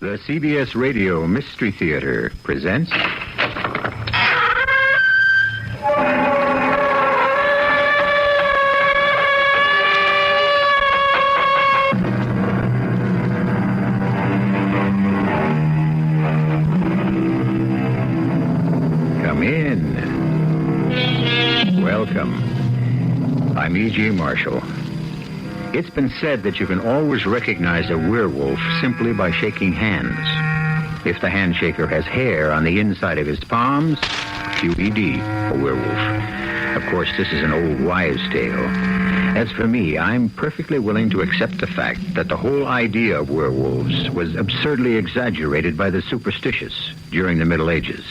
The CBS Radio Mystery Theater presents... Come in. Welcome. I'm E.G. Marshall. It's been said that you can always recognize a werewolf simply by shaking hands. If the handshaker has hair on the inside of his palms, QED, a werewolf. Of course, this is an old wives' tale. As for me, I'm perfectly willing to accept the fact that the whole idea of werewolves was absurdly exaggerated by the superstitious during the Middle Ages.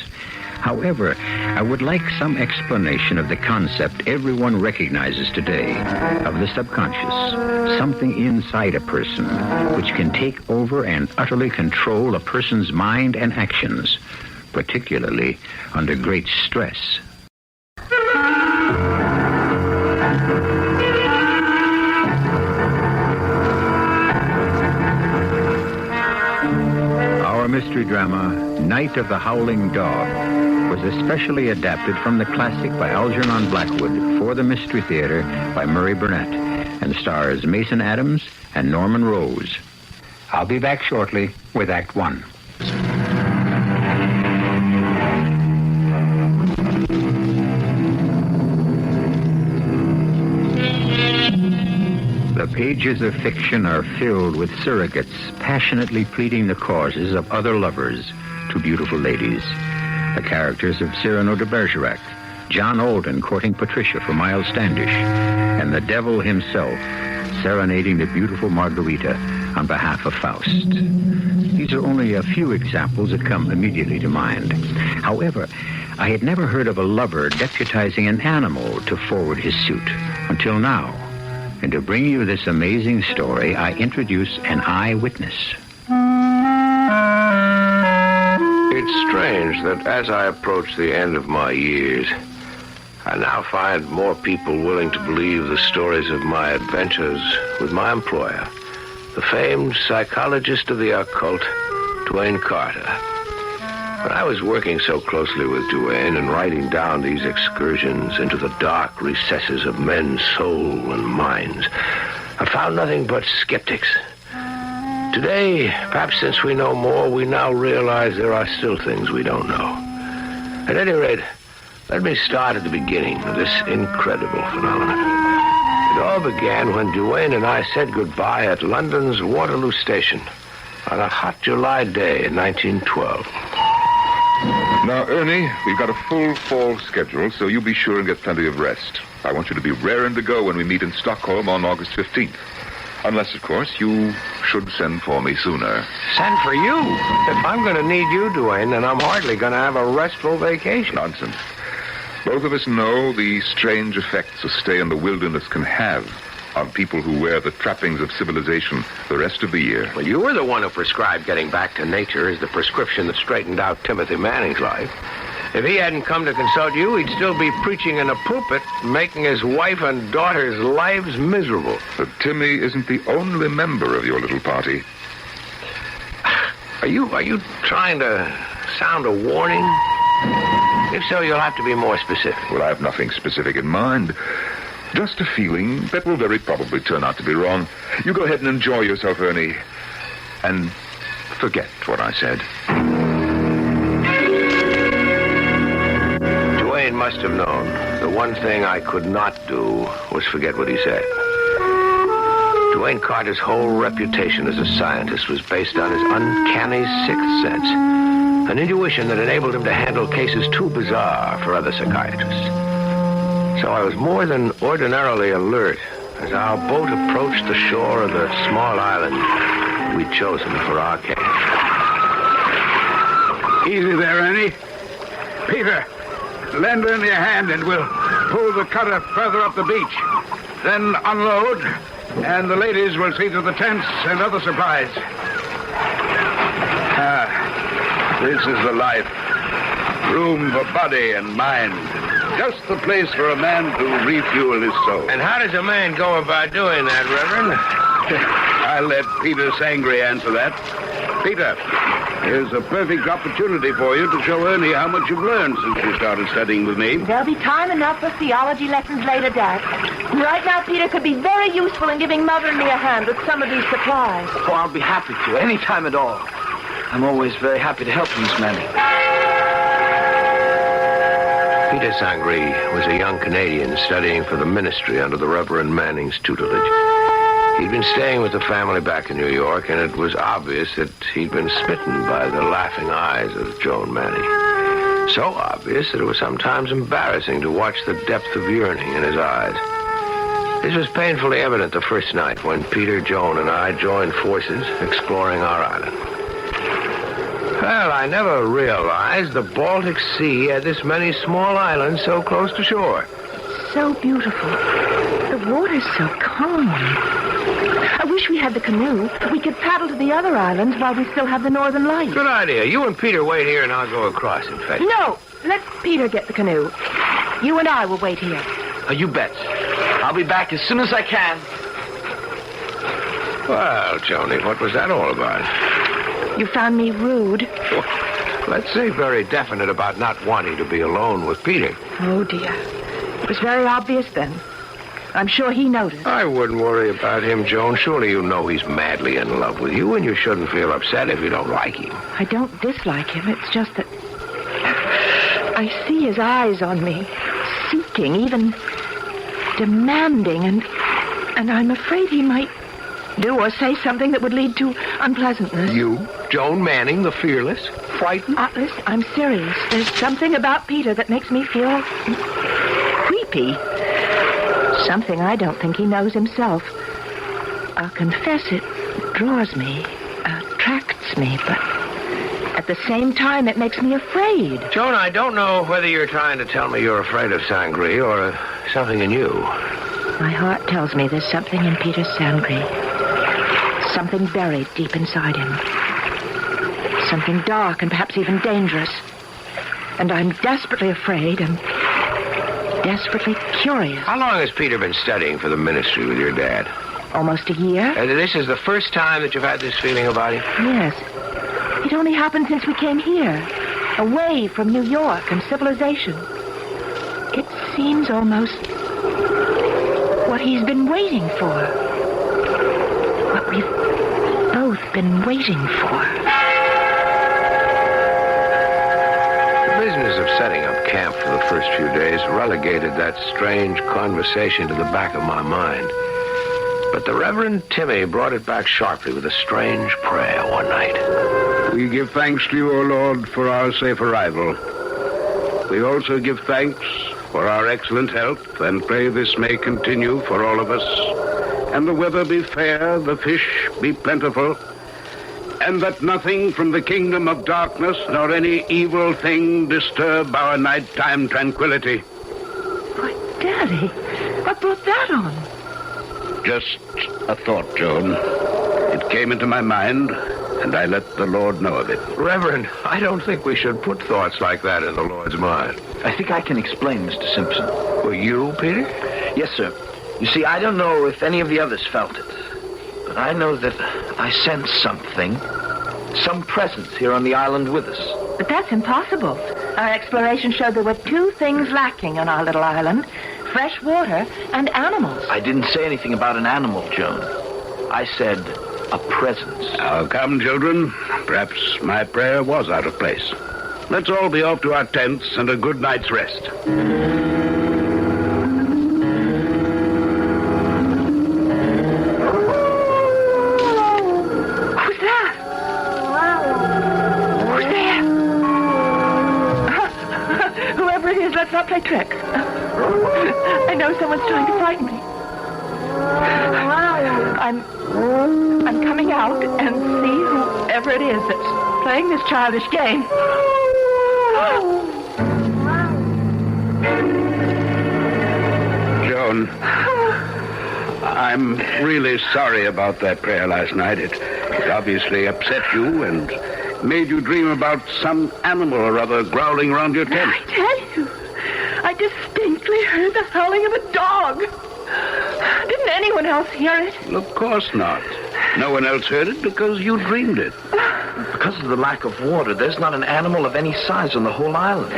However, I would like some explanation of the concept everyone recognizes today, of the subconscious, something inside a person which can take over and utterly control a person's mind and actions, particularly under great stress. Our mystery drama, Night of the Howling Dog, was especially adapted from the classic by Algernon Blackwood for the Mystery Theater by Murray Burnett and stars Mason Adams and Norman Rose. I'll be back shortly with Act One. The pages of fiction are filled with surrogates passionately pleading the causes of other lovers to beautiful ladies. The characters of Cyrano de Bergerac, John Alden courting Patricia for Miles Standish, and the devil himself serenading the beautiful Margarita on behalf of Faust. These are only a few examples that come immediately to mind. However, I had never heard of a lover deputizing an animal to forward his suit until now. And to bring you this amazing story, I introduce an eyewitness. It's strange that as I approach the end of my years, I now find more people willing to believe the stories of my adventures with my employer, the famed psychologist of the occult, Duane Carter. When I was working so closely with Duane and writing down these excursions into the dark recesses of men's soul and minds, I found nothing but skeptics. Today, perhaps since we know more, we now realize there are still things we don't know. At any rate, let me start at the beginning of this incredible phenomenon. It all began when Duane and I said goodbye at London's Waterloo Station on a hot July day in 1912. Now, Ernie, we've got a full fall schedule, so you be sure and get plenty of rest. I want you to be raring to go when we meet in Stockholm on August 15th. Unless, of course, you should send for me sooner. Send for you? If I'm going to need you, Duane, then I'm hardly going to have a restful vacation. Nonsense. Both of us know the strange effects a stay in the wilderness can have on people who wear the trappings of civilization the rest of the year. Well, you were the one who prescribed getting back to nature as the prescription that straightened out Timothy Manning's life. If he hadn't come to consult you, he'd still be preaching in a pulpit, making his wife and daughter's lives miserable. But Timmy isn't the only member of your little party. Are you trying to sound a warning? If so, you'll have to be more specific. Well, I have nothing specific in mind. Just a feeling that will very probably turn out to be wrong. You go ahead and enjoy yourself, Ernie. And forget what I said. Duane must have known the one thing I could not do was forget what he said. Duane Carter's whole reputation as a scientist was based on his uncanny sixth sense, an intuition that enabled him to handle cases too bizarre for other psychiatrists. So I was more than ordinarily alert as our boat approached the shore of the small island we'd chosen for our case. Easy there, Ernie. Peter, lend Ernie a hand and we'll pull the cutter further up the beach. Then unload, and the ladies will see to the tents and other supplies. This is the life. Room for body and mind. Just the place for a man to refuel his soul. And how does a man go about doing that, Reverend? I'll let Peter Sangre answer that. Peter, here's a perfect opportunity for you to show Ernie how much you've learned since you started studying with me. There'll be time enough for theology lessons later, Dad. Right now, Peter could be very useful in giving Mother and me a hand with some of these supplies. Oh, I'll be happy to, any time at all. I'm always very happy to help you, Miss Manning. Peter Sangre was a young Canadian studying for the ministry under the Reverend Manning's tutelage. He'd been staying with the family back in New York, and it was obvious that he'd been smitten by the laughing eyes of Joan Manning. So obvious that it was sometimes embarrassing to watch the depth of yearning in his eyes. This was painfully evident the first night when Peter, Joan, and I joined forces exploring our island. Well, I never realized the Baltic Sea had this many small islands so close to shore. So beautiful. The water's so calm. I wish we had the canoe. We could paddle to the other islands while we still have the northern lights. Good idea. You and Peter wait here and I'll go across and fetch. No, let Peter get the canoe. You and I will wait here. You bet. I'll be back as soon as I can. Well, Joni, what was that all about? You found me rude. Let's say very definite about not wanting to be alone with Peter. Oh, dear. It was very obvious then. I'm sure he noticed. I wouldn't worry about him, Joan. Surely you know he's madly in love with you, and you shouldn't feel upset if you don't like him. I don't dislike him. It's just that I see his eyes on me, seeking, even demanding, and I'm afraid he might do or say something that would lead to unpleasantness. You, Joan Manning, the fearless, frightened? Listen, I'm serious. There's something about Peter that makes me feel creepy. Something I don't think he knows himself. I'll confess it draws me, attracts me, but at the same time it makes me afraid. Joan, I don't know whether you're trying to tell me you're afraid of Sangre or something in you. My heart tells me there's something in Peter Sangre. Something buried deep inside him. Something dark and perhaps even dangerous. And I'm desperately afraid and desperately curious. How long has Peter been studying for the ministry with your dad? Almost a year. This is the first time that you've had this feeling about him? Yes. It only happened since we came here. Away from New York and civilization. It seems almost what he's been waiting for. What we've both been waiting for. The business of setting up camp for the first few days relegated that strange conversation to the back of my mind. But the Reverend Timmy brought it back sharply with a strange prayer one night. We give thanks to you, O Lord, for our safe arrival. We also give thanks for our excellent health and pray this may continue for all of us, and the weather be fair, the fish be plentiful, and that nothing from the kingdom of darkness nor any evil thing disturb our nighttime tranquility. Why, Daddy, what brought that on? Just a thought, Joan. It came into my mind, and I let the Lord know of it. Reverend, I don't think we should put thoughts like that in the Lord's mind. I think I can explain, Mr. Simpson. Well, you, Peter? Yes, sir. You see, I don't know if any of the others felt it, but I know that I sense something, some presence here on the island with us. But that's impossible. Our exploration showed there were two things lacking on our little island. Fresh water and animals. I didn't say anything about an animal, Joan. I said a presence. Now, come, children. Perhaps my prayer was out of place. Let's all be off to our tents and a good night's rest. Let's not play tricks. I know someone's trying to frighten me. I'm coming out and see whoever it is that's playing this childish game. Joan, I'm really sorry about that prayer last night. It obviously upset you and made you dream about some animal or other growling around your tent. I tell you, I distinctly heard the howling of a dog. Didn't anyone else hear it? Well, of course not. No one else heard it because you dreamed it. Because of the lack of water, there's not an animal of any size on the whole island.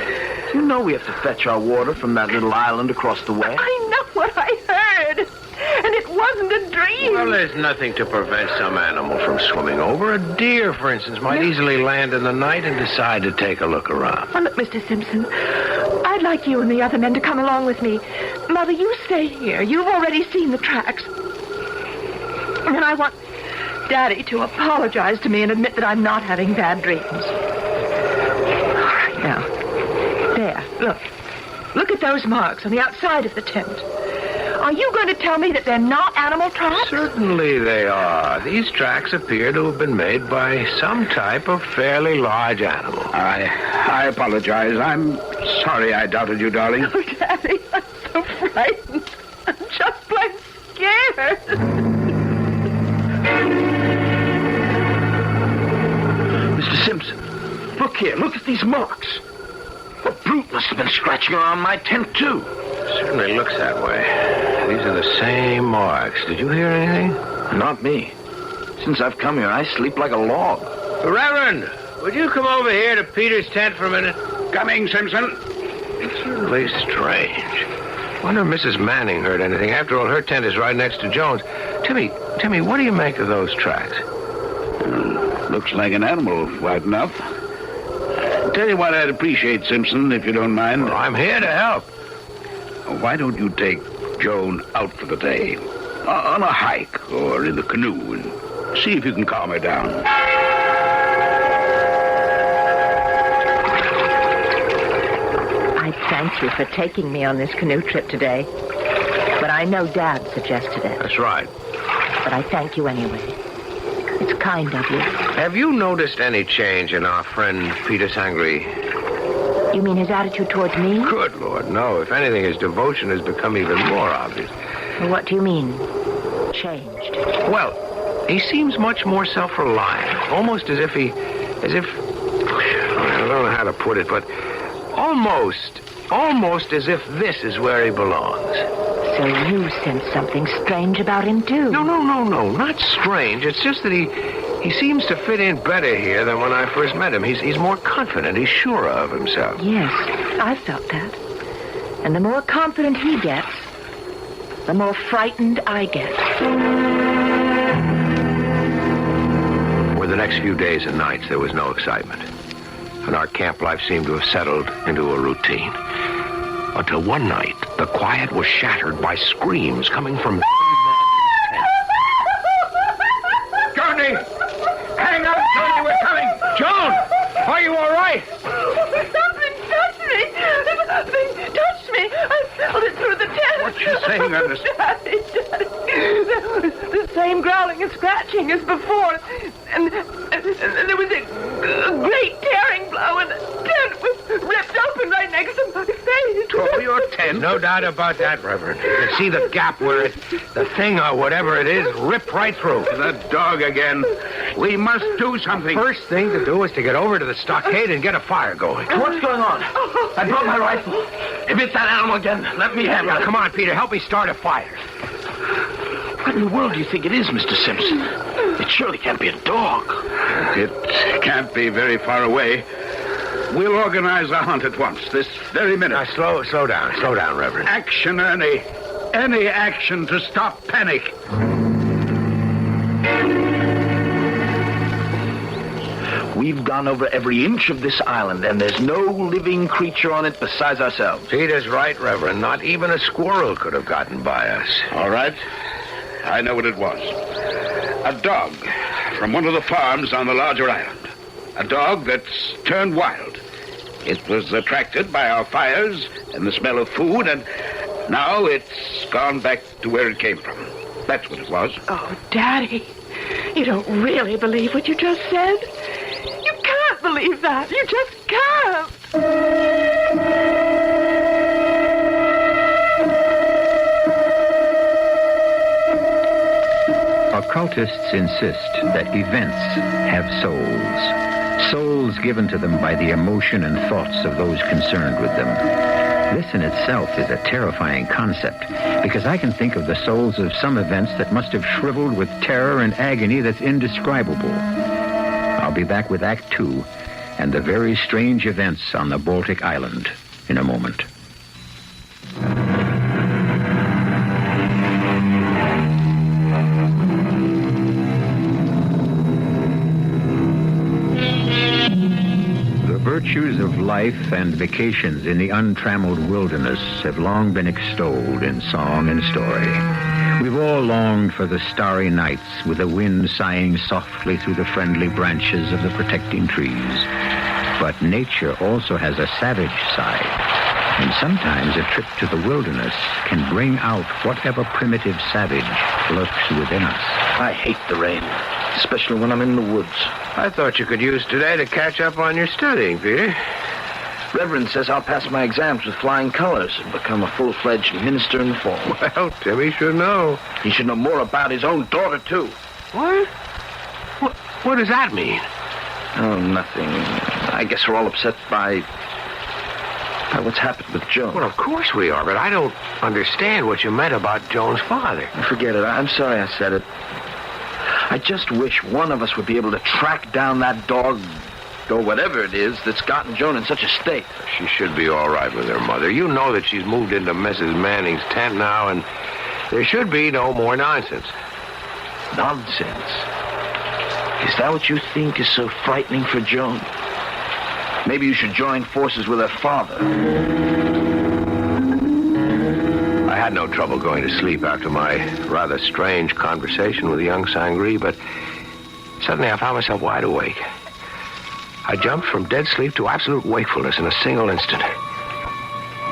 You know we have to fetch our water from that little island across the way. I know what I heard. And it wasn't a dream. Well, there's nothing to prevent some animal from swimming over. A deer, for instance, might easily land in the night and decide to take a look around. Oh, look, Mr. Simpson, I'd like you and the other men to come along with me. Mother, you stay here. You've already seen the tracks. And then I want Daddy to apologize to me and admit that I'm not having bad dreams. All right, now. There, look. Look at those marks on the outside of the tent. Are you going to tell me that they're not animal tracks? Certainly they are. These tracks appear to have been made by some type of fairly large animal. I apologize. I'm sorry I doubted you, darling. Oh, Daddy, I'm so frightened. I'm just plain scared. Mr. Simpson, look here. Look at these marks. A brute must have been scratching around my tent, too. Certainly looks that way. These are the same marks. Did you hear anything? Not me. Since I've come here, I sleep like a log. Reverend, would you come over here to Peter's tent for a minute? Coming, Simpson. It's certainly strange. Wonder if Mrs. Manning heard anything. After all, her tent is right next to Jones. Timmy, what do you make of those tracks? Looks like an animal, right enough. Tell you what I'd appreciate, Simpson, if you don't mind. Well, I'm here to help. Why don't you take Joan out for the day? On a hike or in the canoe and see if you can calm her down. I thank you for taking me on this canoe trip today. But I know Dad suggested it. That's right. But I thank you anyway. It's kind of you. Have you noticed any change in our friend Peter Sangre? You mean his attitude towards me? Good Lord, no. If anything, his devotion has become even more obvious. What do you mean, changed? Well, he seems much more self-reliant. Almost as if I don't know how to put it, but almost as if this is where he belongs. So you sense something strange about him, too? No, not strange. It's just that he seems to fit in better here than when I first met him. He's more confident. He's surer of himself. Yes, I felt that. And the more confident he gets, the more frightened I get. For the next few days and nights, there was no excitement. And our camp life seemed to have settled into a routine. Until one night, the quiet was shattered by screams coming from... Johnny! Hang on, Johnny, we're coming! Joan! Are you all right? Something touched me! Something touched me! I felt it through the tent! What you saying, Ernest? Daddy! There was the same growling and scratching as before. And there was a great tearing blow, and the tent was ripped open right next to my face. Oh, your tent? No doubt about that, Reverend. You can see the gap where the thing or whatever it is ripped right through. The dog again. We must do something. First thing to do is to get over to the stockade and get a fire going. What's going on? I brought my rifle. If it's that animal again, let me have it. Come on, Peter. Help me start a fire. What in the world do you think it is, Mr. Simpson? It surely can't be a dog. It can't be very far away. We'll organize a hunt at once, this very minute. Now, slow down, Reverend. Action, Ernie. Any action to stop panic. We've gone over every inch of this island, and there's no living creature on it besides ourselves. Peter's right, Reverend. Not even a squirrel could have gotten by us. All right. I know what it was. A dog from one of the farms on the larger island. A dog that's turned wild. It was attracted by our fires and the smell of food, and now it's gone back to where it came from. That's what it was. Oh, Daddy, you don't really believe what you just said? You can't believe that. You just can't. Occultists insist that events have souls. Souls given to them by the emotion and thoughts of those concerned with them. This in itself is a terrifying concept, because I can think of the souls of some events that must have shriveled with terror and agony that's indescribable. A I'll be back with Act 2 and the very strange events on the Baltic Island in a moment. The virtues of life and vacations in the untrammeled wilderness have long been extolled in song and story. We've all longed for the starry nights with the wind sighing softly through the friendly branches of the protecting trees. But nature also has a savage side, and sometimes a trip to the wilderness can bring out whatever primitive savage lurks within us. I hate the rain, especially when I'm in the woods. I thought you could use today to catch up on your studying, Peter. Reverend says I'll pass my exams with flying colors and become a full-fledged minister in the fall. Well, Timmy should know. He should know more about his own daughter, too. What? What does that mean? Oh, nothing. I guess we're all upset by what's happened with Joan. Well, of course we are, but I don't understand what you meant about Joan's father. Forget it. I'm sorry I said it. I just wish one of us would be able to track down that dog, or whatever it is, that's gotten Joan in such a state. She should be all right with her mother. You know that she's moved into Mrs. Manning's tent now, and there should be no more nonsense. Nonsense? Is that what you think is so frightening for Joan? Maybe you should join forces with her father. I had no trouble going to sleep after my rather strange conversation with young Sangree, but suddenly I found myself wide awake. I jumped from dead sleep to absolute wakefulness in a single instant.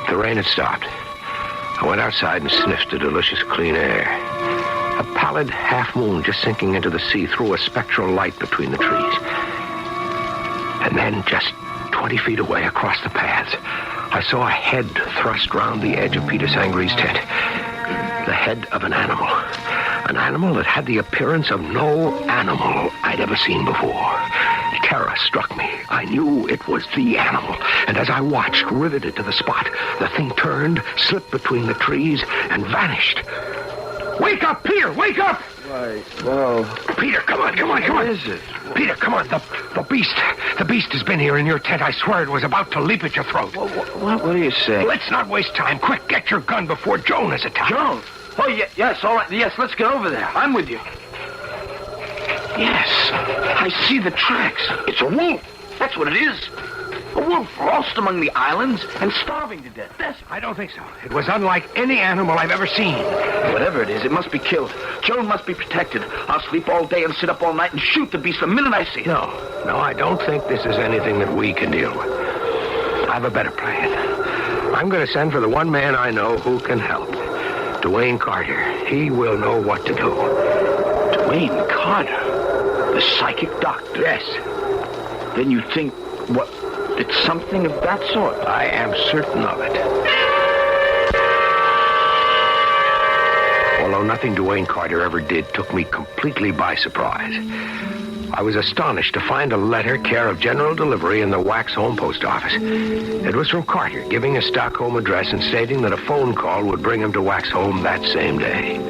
The rain had stopped. I went outside and sniffed the delicious clean air. A pallid half-moon just sinking into the sea threw a spectral light between the trees. And then, just 20 feet away across the paths, I saw a head thrust round the edge of Peter Sangree's tent. The head of an animal. An animal that had the appearance of no animal I'd ever seen before. Terror struck me. I knew it was the animal. And as I watched, riveted to the spot, the thing turned, slipped between the trees, and vanished. Wake up, Peter! Wake up! Why, well... Peter, come on. What is it? Peter, come on. The beast has been here in your tent. I swear it was about to leap at your throat. What are you saying? Let's not waste time. Quick, get your gun before Joan is attacked. Joan? Oh, yes, all right. Yes, let's get over there. I'm with you. Yes, I see the tracks. It's a wolf. That's what it is. A wolf lost among the islands and starving to death. I don't think so. It was unlike any animal I've ever seen. Whatever it is, it must be killed. Joan must be protected. I'll sleep all day and sit up all night and shoot the beast the minute I see it. No, I don't think this is anything that we can deal with. I have a better plan. I'm going to send for the one man I know who can help. Dwayne Carter. He will know what to do. Dwayne Carter? The psychic doctor? Yes. Then you think, it's something of that sort? I am certain of it. Although nothing Dwayne Carter ever did took me completely by surprise. I was astonished to find a letter care of General Delivery in the Wax Home Post Office. It was from Carter, giving a Stockholm address and stating that a phone call would bring him to Wax Home that same day.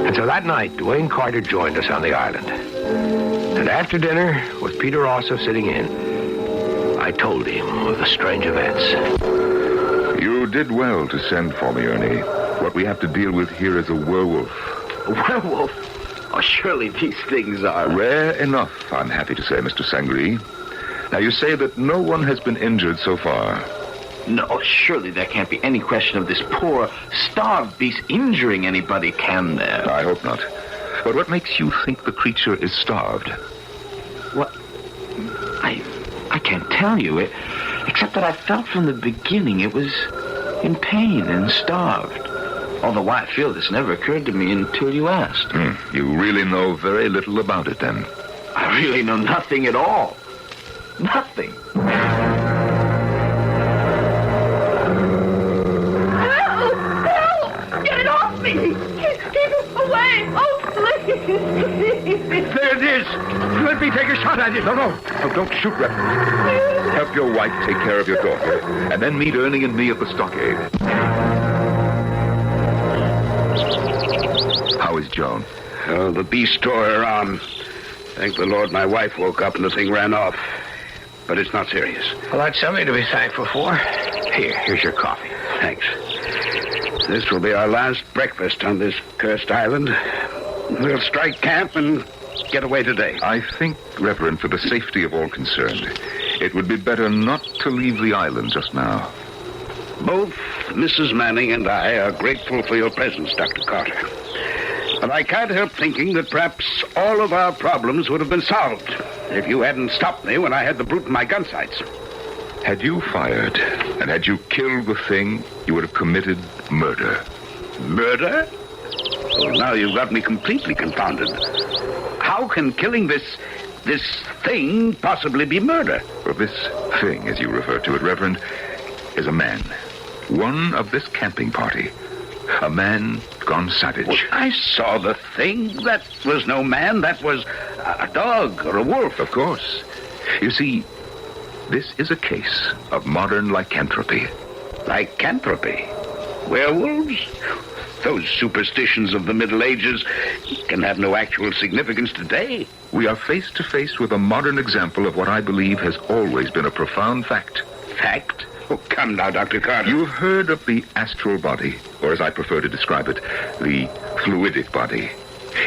And so that night, Dwayne Carter joined us on the island. And after dinner, with Peter also sitting in, I told him of the strange events. You did well to send for me, Ernie. What we have to deal with here is a werewolf. A werewolf? Oh, surely these things are... Rare enough, I'm happy to say, Mr. Sangree. Now, you say that no one has been injured so far. No, surely there can't be any question of this poor, starved beast injuring anybody, can there? I hope not. But what makes you think the creature is starved? What? I can't tell you it, except that I felt from the beginning it was in pain and starved. Although why I feel this never occurred to me until you asked. You really know very little about it, then. I really know nothing at all. Nothing. Help! Get it off me! Keep it away! Oh, please! There it is! Let me take a shot at it. No. Oh, don't shoot, Reverend. Help your wife take care of your daughter, and then meet Ernie and me at the stockade. How is Joan? Oh, the beast tore her arm. Thank the Lord my wife woke up and the thing ran off. But it's not serious. Well, that's something to be thankful for. Here's your coffee. Thanks. This will be our last breakfast on this cursed island. We'll strike camp and get away today. I think, Reverend, for the safety of all concerned, it would be better not to leave the island just now. Both Mrs. Manning and I are grateful for your presence, Dr. Carter. But I can't help thinking that perhaps all of our problems would have been solved if you hadn't stopped me when I had the brute in my gun sights. Had you fired, and had you killed the thing, you would have committed murder. Murder? Well, now you've got me completely confounded. How can killing this thing possibly be murder? Well, this thing, as you refer to it, Reverend, is a man. One of this camping party. A man gone savage. Well, I saw the thing. That was no man. That was a dog or a wolf. Of course. You see, this is a case of modern lycanthropy. Lycanthropy? Werewolves? Those superstitions of the Middle Ages can have no actual significance today. We are face to face with a modern example of what I believe has always been a profound fact. Fact? Oh, come now, Dr. Carter. You've heard of the astral body, or as I prefer to describe it, the fluidic body.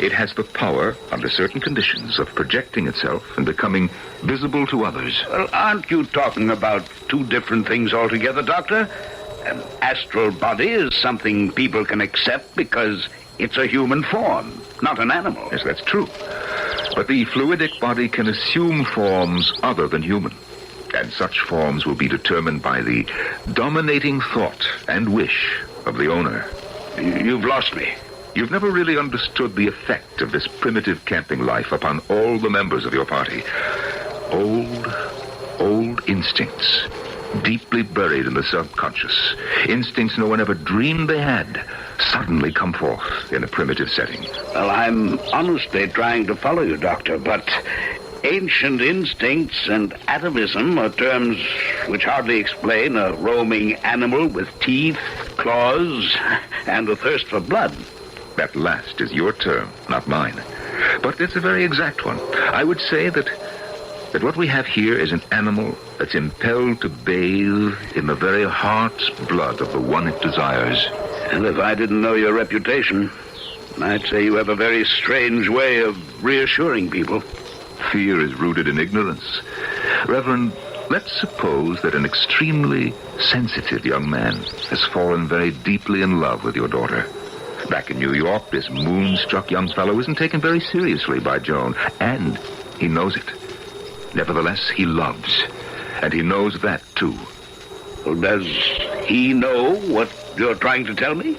It has the power, under certain conditions, of projecting itself and becoming visible to others. Well, aren't you talking about two different things altogether, Doctor? An astral body is something people can accept because it's a human form, not an animal. Yes, that's true. But the fluidic body can assume forms other than human. And such forms will be determined by the dominating thought and wish of the owner. You've lost me. You've never really understood the effect of this primitive camping life upon all the members of your party. Old instincts, deeply buried in the subconscious. Instincts no one ever dreamed they had, suddenly come forth in a primitive setting. Well, I'm honestly trying to follow you, Doctor, but ancient instincts and atavism are terms which hardly explain a roaming animal with teeth, claws, and a thirst for blood. That last is your term, not mine. But it's a very exact one. I would say that what we have here is an animal that's impelled to bathe in the very heart's blood of the one it desires. And if I didn't know your reputation, I'd say you have a very strange way of reassuring people. Fear is rooted in ignorance. Reverend, let's suppose that an extremely sensitive young man has fallen very deeply in love with your daughter. Back in New York, this moonstruck young fellow isn't taken very seriously by Joan, and he knows it. Nevertheless, he loves, and he knows that, too. Well, does he know what you're trying to tell me?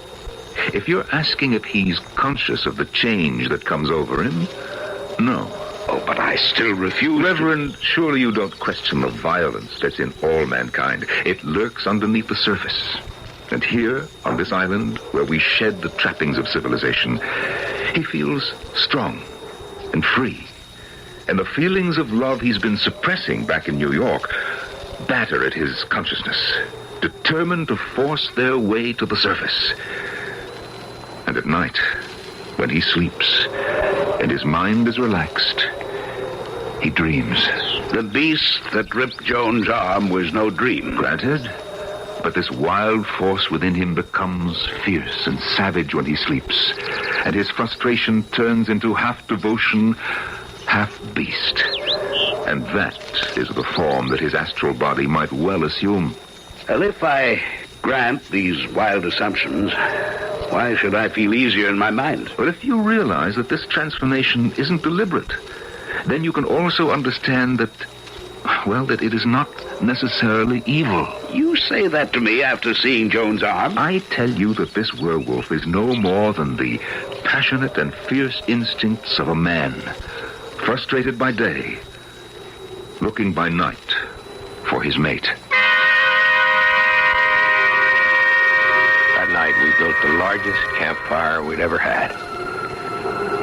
If you're asking if he's conscious of the change that comes over him, no. Oh, but I still refuse. Reverend, surely you don't question the violence that's in all mankind. It lurks underneath the surface. And here, on this island, where we shed the trappings of civilization, he feels strong and free. And the feelings of love he's been suppressing back in New York batter at his consciousness, determined to force their way to the surface. And at night, when he sleeps and his mind is relaxed, he dreams. The beast that ripped Joan's arm was no dream. Granted, but this wild force within him becomes fierce and savage when he sleeps, and his frustration turns into half devotion, half beast. And that is the form that his astral body might well assume. Well, if I grant these wild assumptions, why should I feel easier in my mind? But if you realize that this transformation isn't deliberate, then you can also understand that, well, that it is not necessarily evil. You say that to me after seeing Joan's arm? I tell you that this werewolf is no more than the passionate and fierce instincts of a man, frustrated by day, looking by night for his mate. That night we built the largest campfire we'd ever had.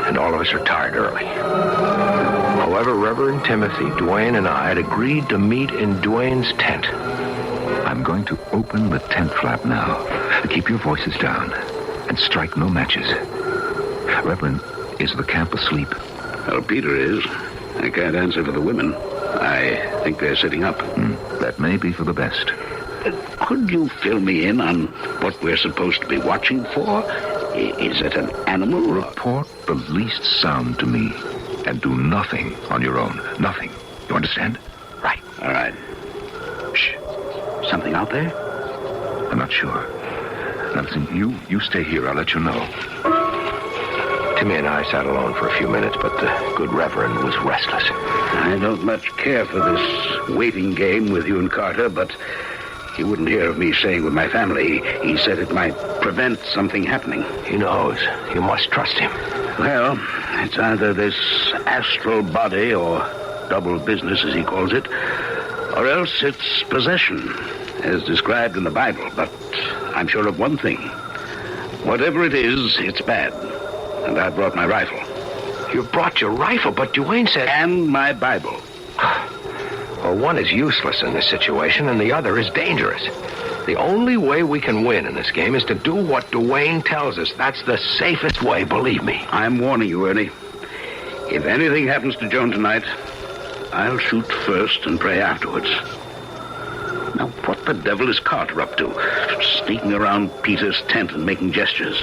And all of us retired early. However, Reverend Timothy, Duane, and I had agreed to meet in Duane's tent. I'm going to open the tent flap now. Keep your voices down and strike no matches. Reverend, is the camp asleep? Well, Peter is. I can't answer for the women. I think they're sitting up. That may be for the best. Could you fill me in on what we're supposed to be watching for? Is it an animal? Report the least sound to me, and do nothing on your own. Nothing. You understand? Right. All right. Shh. Something out there? I'm not sure. Now listen, you stay here. I'll let you know. Timmy and I sat alone for a few minutes, but the good Reverend was restless. I don't much care for this waiting game with you and Carter, but he wouldn't hear of me staying with my family. He said it might prevent something happening. He knows. You must trust him. Well, it's either this astral body, or double business as he calls it, or else it's possession, as described in the Bible. But I'm sure of one thing. Whatever it is, it's bad. And I brought my rifle. You brought your rifle, but Duane said... And my Bible. Well, one is useless in this situation, and the other is dangerous. The only way we can win in this game is to do what Duane tells us. That's the safest way, believe me. I'm warning you, Ernie. If anything happens to Joan tonight, I'll shoot first and pray afterwards. Now, what the devil is Carter up to? Sneaking around Peter's tent and making gestures.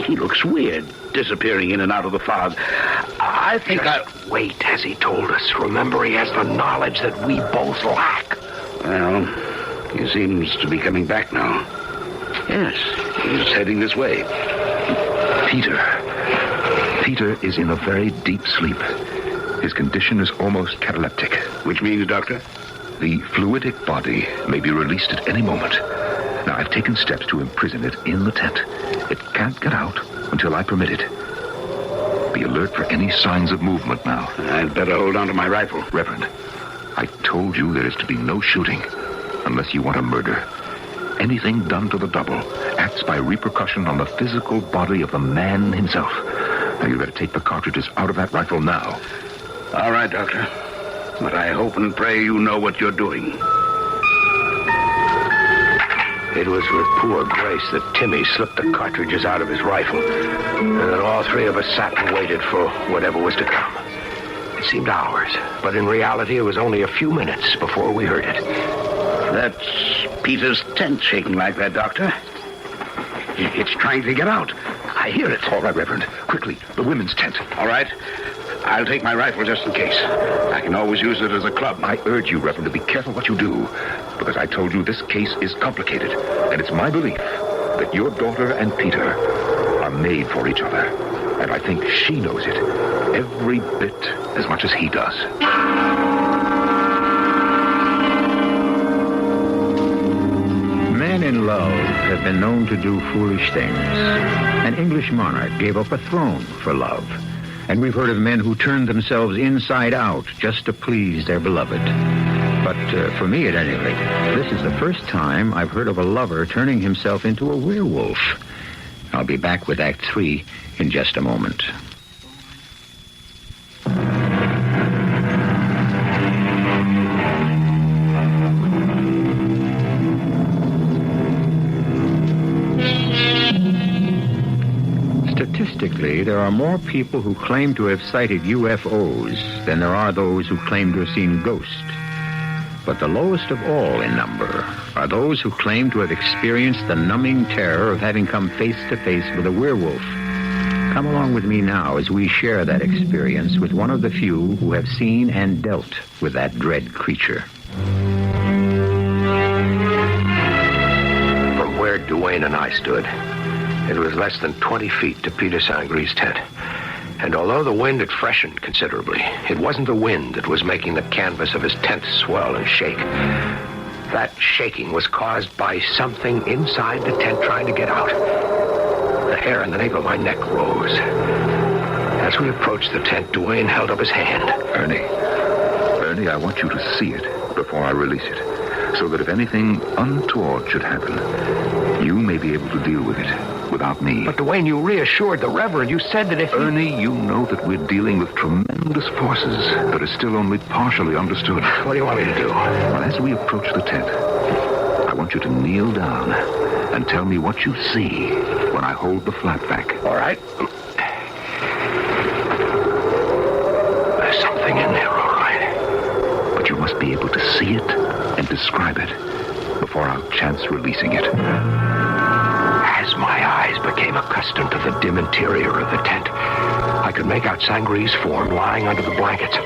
He looks weird, disappearing in and out of the fog. I think Just wait, as he told us. Remember, he has the knowledge that we both lack. Well, he seems to be coming back now. Yes, he's heading this way. Peter is in a very deep sleep. His condition is almost cataleptic. Which means, Doctor? The fluidic body may be released at any moment. Now, I've taken steps to imprison it in the tent. It can't get out until I permit it. Be alert for any signs of movement now. I'd better hold on to my rifle. Reverend, I told you there is to be no shooting unless you want a murder. Anything done to the double acts by repercussion on the physical body of the man himself. Now, you better take the cartridges out of that rifle now. All right, Doctor. But I hope and pray you know what you're doing. It was with poor grace that Timmy slipped the cartridges out of his rifle, and then all three of us sat and waited for whatever was to come. It seemed hours, but in reality it was only a few minutes before we heard it. That's Peter's tent shaking like that, Doctor. It's trying to get out. I hear it. All right, Reverend. Quickly, the women's tent. All right. I'll take my rifle just in case. I can always use it as a club. I urge you, Reverend, to be careful what you do, because I told you this case is complicated, and it's my belief that your daughter and Peter are made for each other, and I think she knows it every bit as much as he does. Men in love have been known to do foolish things. An English monarch gave up a throne for love. And we've heard of men who turned themselves inside out just to please their beloved. But for me, at any rate, this is the first time I've heard of a lover turning himself into a werewolf. I'll be back with Act 3 in just a moment. Statistically, there are more people who claim to have sighted UFOs than there are those who claim to have seen ghosts. But the lowest of all in number are those who claim to have experienced the numbing terror of having come face to face with a werewolf. Come along with me now as we share that experience with one of the few who have seen and dealt with that dread creature. From where Duane and I stood, it was less than 20 feet to Peter Sangre's tent. And although the wind had freshened considerably, it wasn't the wind that was making the canvas of his tent swell and shake. That shaking was caused by something inside the tent trying to get out. The hair on the nape of my neck rose. As we approached the tent, Duane held up his hand. Ernie, I want you to see it before I release it, so that if anything untoward should happen, you may be able to deal with it without me. But Duane, you reassured the Reverend. You said that if... Ernie, you know that we're dealing with tremendous forces that are still only partially understood. What do you want me to do? Well, as we approach the tent, I want you to kneel down and tell me what you see when I hold the flap back. All right. There's something be able to see it and describe it before I'll chance releasing it. As my eyes became accustomed to the dim interior of the tent, I could make out Sangre's form lying under the blankets,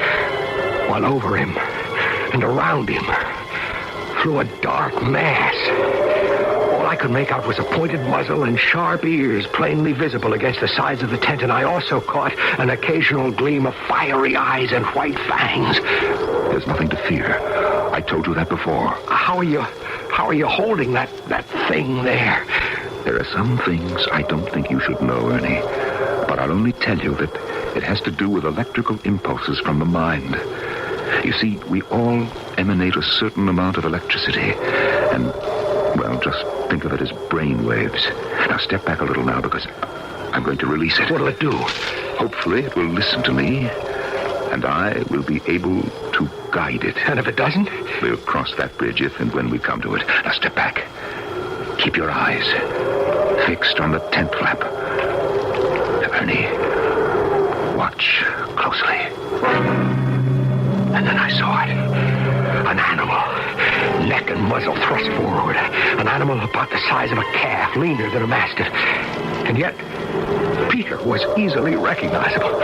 while over him and around him, through a dark mass, all I could make out was a pointed muzzle and sharp ears plainly visible against the sides of the tent, and I also caught an occasional gleam of fiery eyes and white fangs. There's nothing to fear. I told you that before. How are you holding that thing there? There are some things I don't think you should know, Ernie. But I'll only tell you that it has to do with electrical impulses from the mind. You see, we all emanate a certain amount of electricity. And, well, just think of it as brain waves. Now, step back a little now, because I'm going to release it. What'll it do? Hopefully, it will listen to me, and I will be able to guide it. And if it doesn't? We'll cross that bridge if and when we come to it. Now, step back. Keep your eyes fixed on the tent flap. Ernie, watch closely. And then I saw it. An animal, neck and muzzle thrust forward. An animal about the size of a calf, leaner than a mastiff. And yet, Peter was easily recognizable.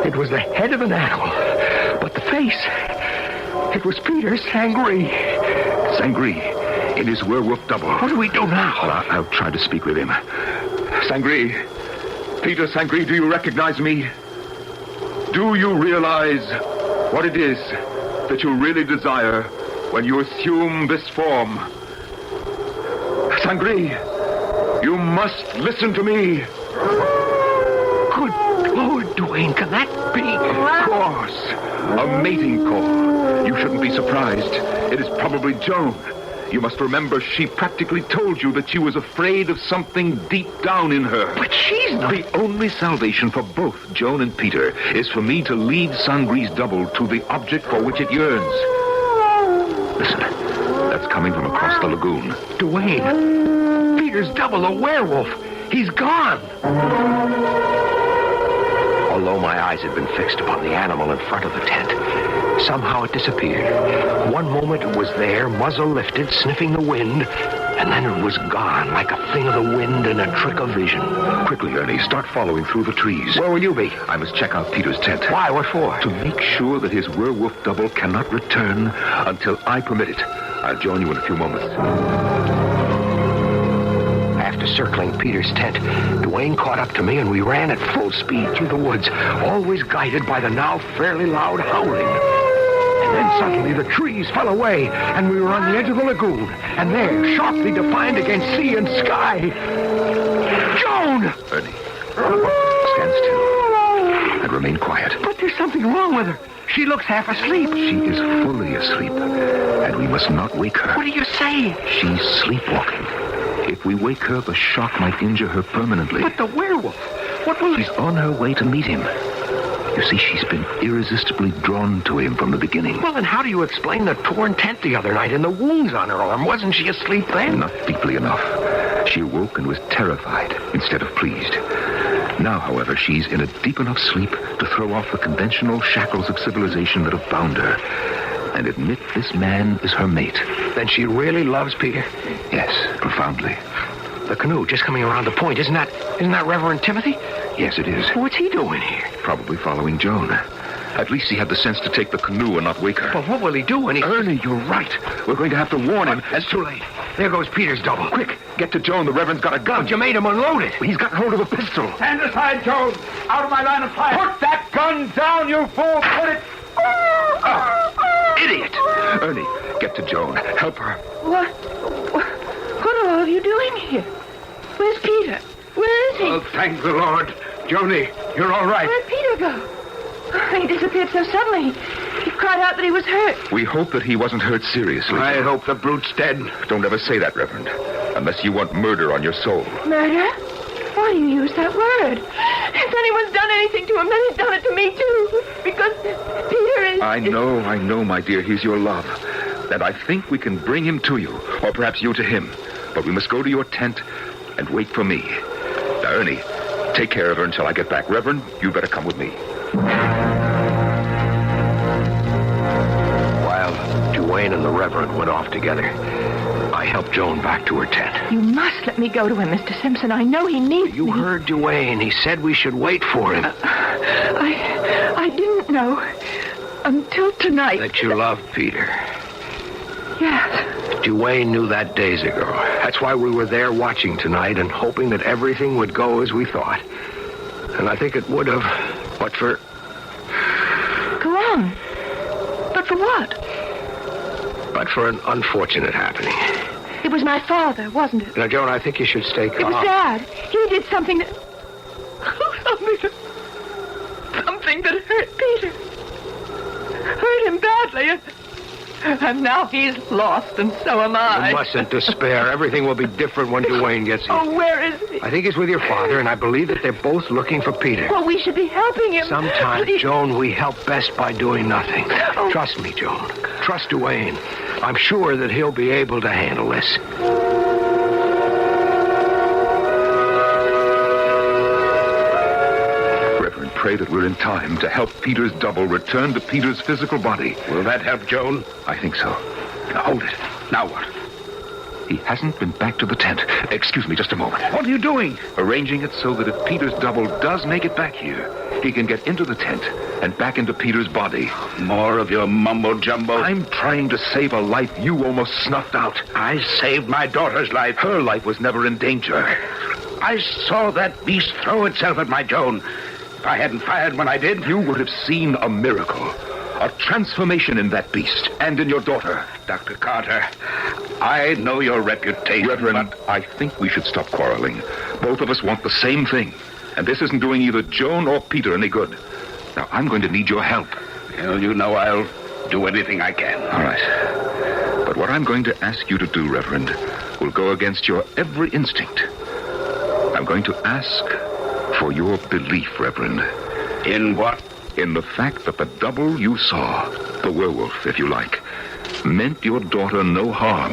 It was the head of an animal, but the face, it was Peter Sangre. Sangre, in his werewolf double. What do we do now? Well, I'll try to speak with him. Sangre, Peter Sangre, do you recognize me? Do you realize what it is that you really desire when you assume this form? Sangre, you must listen to me. Good Lord, Duane, can that be? Of course. A mating call. You shouldn't be surprised. It is probably Joan. You must remember she practically told you that she was afraid of something deep down in her. But she's not. The only salvation for both Joan and Peter is for me to lead Sangre's double to the object for which it yearns. Listen, that's coming from across the lagoon. Duane, Peter's double, a werewolf. He's gone. Although my eyes had been fixed upon the animal in front of the tent, somehow it disappeared. One moment it was there, muzzle lifted, sniffing the wind, and then it was gone, like a thing of the wind and a trick of vision. Quickly, Ernie, start following through the trees. Where will you be? I must check out Peter's tent. Why? What for? To make sure that his werewolf double cannot return until I permit it. I'll join you in a few moments. After circling Peter's tent, Duane caught up to me and we ran at full speed through the woods, always guided by the now fairly loud howling. And then suddenly the trees fell away and we were on the edge of the lagoon. And there, sharply defined against sea and sky, Joan! Ernie, stand still and remain quiet. But there's something wrong with her. She looks half asleep. She is fully asleep, and we must not wake her. What are you saying? She's sleepwalking. If we wake her, the shock might injure her permanently. But the werewolf, what will... She's on her way to meet him. You see, she's been irresistibly drawn to him from the beginning. Well, then how do you explain the torn tent the other night and the wounds on her arm? Wasn't she asleep then? Not deeply enough. She awoke and was terrified instead of pleased. Now, however, she's in a deep enough sleep to throw off the conventional shackles of civilization that have bound her and admit this man is her mate. Then she really loves Peter? Yes, profoundly. The canoe just coming around the point, isn't that Reverend Timothy? Yes, it is. What's he doing here? Probably following Joan. At least he had the sense to take the canoe and not wake her. But what will he do when he... Ernie, you're right. We're going to have to warn him. It's too late. There goes Peter's double. Quick, get to Joan. The Reverend's got a gun. But you made him unload it. He's got hold of a pistol. Stand aside, Joan. Out of my line of fire. Put that gun down, you fool. Put it... Idiot! Ernie, get to Joan. Help her. What are all of you doing here? Where's Peter? Where is he? Oh, thank the Lord. Joni, you're all right. Where'd Peter go? He disappeared so suddenly. He cried out that he was hurt. We hope that he wasn't hurt seriously. I hope the brute's dead. Don't ever say that, Reverend. Unless you want murder on your soul. Murder? Why do you use that word? If anyone's done anything to him, then he's done it to me, too. Because Peter is... I know, my dear. He's your love. And I think we can bring him to you. Or perhaps you to him. But we must go to your tent and wait for me. Now, Ernie, take care of her until I get back. Reverend, you better come with me. While Duane and the Reverend went off together. I helped Joan back to her tent. You must let me go to him, Mr. Simpson. I know he needs You me. heard Duane. He said we should wait for him. I didn't know until tonight. That you love Peter. Yes. Duane knew that days ago. That's why we were there watching tonight and hoping that everything would go as we thought. And I think it would have, but for... Go on. But for what? But for an unfortunate happening. It was my father, wasn't it? Now, Joan, I think you should stay calm. It was Dad. He did something that... Something that hurt Peter. Hurt him badly. And now he's lost, and so am I. You mustn't despair. Everything will be different when Duane gets here. Oh, where is he? I think he's with your father, and I believe that they're both looking for Peter. Well, we should be helping him. Sometimes, Please. Joan, we help best by doing nothing. Oh. Trust me, Joan. Trust Duane. I'm sure that he'll be able to handle this. Reverend, pray that we're in time to help Peter's double return to Peter's physical body. Will that help, Joan? I think so. Now, hold it. Now what? He hasn't been back to the tent. Excuse me just a moment. What are you doing? Arranging it so that if Peter's double does make it back here, he can get into the tent and back into Peter's body. More of your mumbo-jumbo. I'm trying to save a life you almost snuffed out. I saved my daughter's life. Her life was never in danger. I saw that beast throw itself at my Joan. If I hadn't fired when I did... You would have seen a miracle. A transformation in that beast and in your daughter. Dr. Carter, I know your reputation, Reverend, but... I think we should stop quarreling. Both of us want the same thing. And this isn't doing either Joan or Peter any good. Now, I'm going to need your help. Well, you know I'll do anything I can. All right. But what I'm going to ask you to do, Reverend, will go against your every instinct. I'm going to ask for your belief, Reverend. In what? In the fact that the double you saw, the werewolf, if you like, meant your daughter no harm.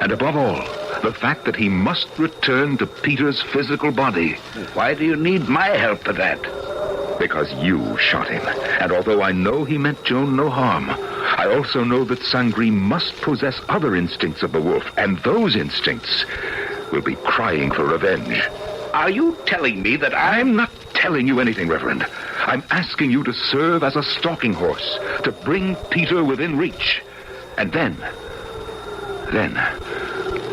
And above all, the fact that he must return to Peter's physical body. Why do you need my help for that? Because you shot him. And although I know he meant Joan no harm, I also know that Sangri must possess other instincts of the wolf. And those instincts will be crying for revenge. Are you telling me that I'm not telling you anything, Reverend. I'm asking you to serve as a stalking horse, to bring Peter within reach. And then,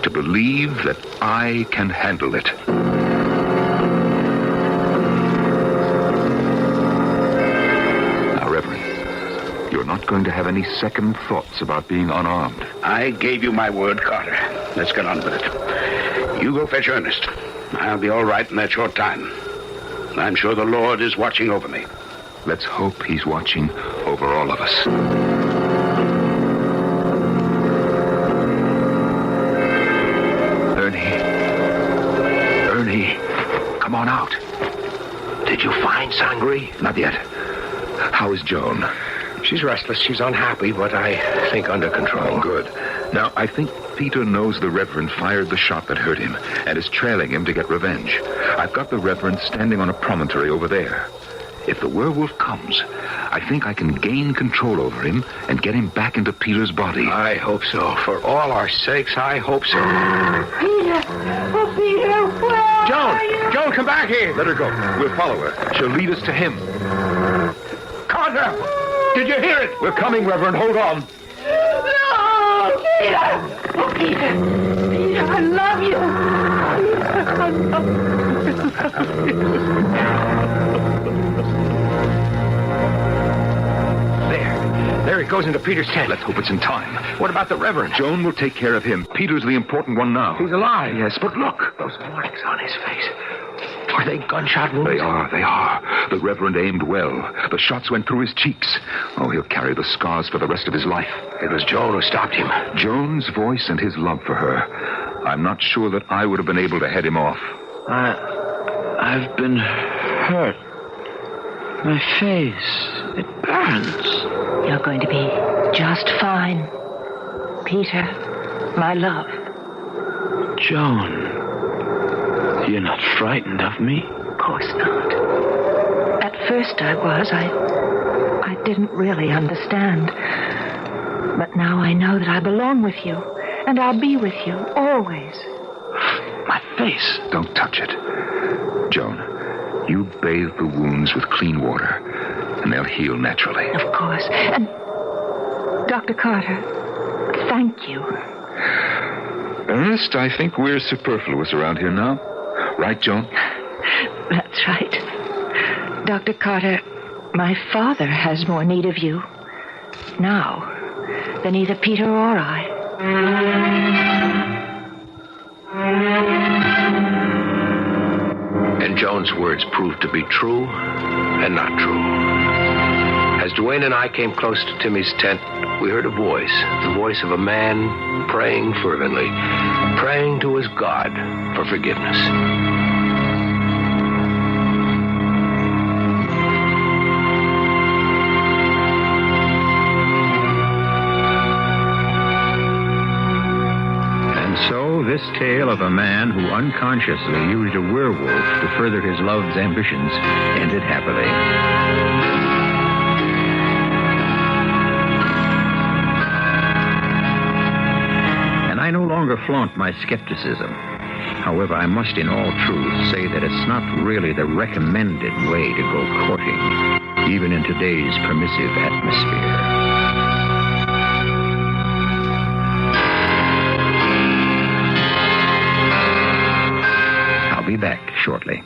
to believe that I can handle it. Now, Reverend, you're not going to have any second thoughts about being unarmed. I gave you my word, Carter. Let's get on with it. You go fetch Ernest. I'll be all right in that short time. I'm sure the Lord is watching over me. Let's hope he's watching over all of us. Ernie, come on out. Did you find Sangri? Not yet. How is Joan? She's restless. She's unhappy, but I think under control. Good. Now, I think Peter knows the Reverend fired the shot that hurt him and is trailing him to get revenge. I've got the Reverend standing on a promontory over there. If the werewolf comes, I think I can gain control over him and get him back into Peter's body. I hope so. For all our sakes, I hope so. Peter! Oh, Peter, where Joan! Joan, come back here! Let her go. We'll follow her. She'll lead us to him. Carter! Did you hear it? We're coming, Reverend. Hold on. No! Peter! Oh, Peter! Peter, I love you! Peter, I love you! There it goes into Peter's tent. Let's hope it's in time. What about the Reverend? Joan will take care of him. Peter's the important one now. He's alive. Yes, but look. Those marks on his face. Are they gunshot wounds? They are. The Reverend aimed well. The shots went through his cheeks. Oh, he'll carry the scars for the rest of his life. It was Joan who stopped him. Joan's voice and his love for her. I'm not sure that I would have been able to head him off. I've been hurt. My face, it burns. You're going to be just fine. Peter, my love. Joan, you're not frightened of me? Of course not. At first I was. I didn't really understand. But now I know that I belong with you, and I'll be with you always. My face. Don't touch it. Joan, you bathe the wounds with clean water, and they'll heal naturally. Of course. And, Dr. Carter, thank you. Ernest, I think we're superfluous around here now. Right, Joan? That's right. Dr. Carter, my father has more need of you now than either Peter or I. And Joan's words proved to be true and not true. As Duane and I came close to Timmy's tent, we heard a voice, the voice of a man praying fervently, praying to his God for forgiveness. So, this tale of a man who unconsciously used a werewolf to further his love's ambitions ended happily. And I no longer flaunt my skepticism. However, I must in all truth say that it's not really the recommended way to go courting, even in today's permissive atmosphere. I'll be back shortly.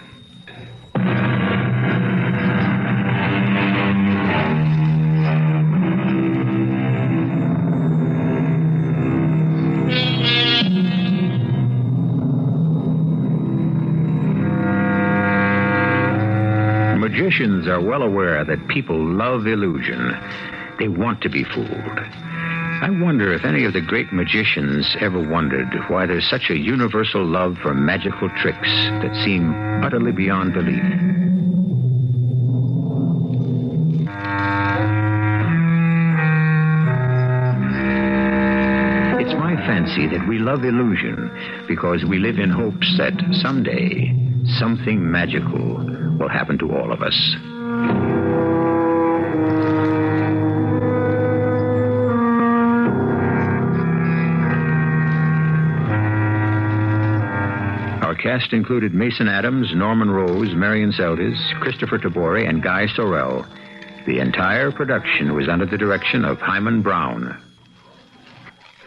Magicians are well aware that people love illusion. They want to be fooled. I wonder if any of the great magicians ever wondered why there's such a universal love for magical tricks that seem utterly beyond belief. It's my fancy that we love illusion because we live in hopes that someday something magical will happen to all of us. Our cast included Mason Adams, Norman Rose, Marion Seldes, Christopher Tabori, and Guy Sorrell. The entire production was under the direction of Hyman Brown.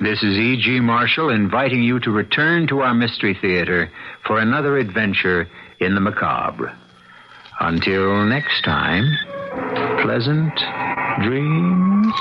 This is E.G. Marshall inviting you to return to our Mystery Theater for another adventure in the macabre. Until next time, pleasant dreams.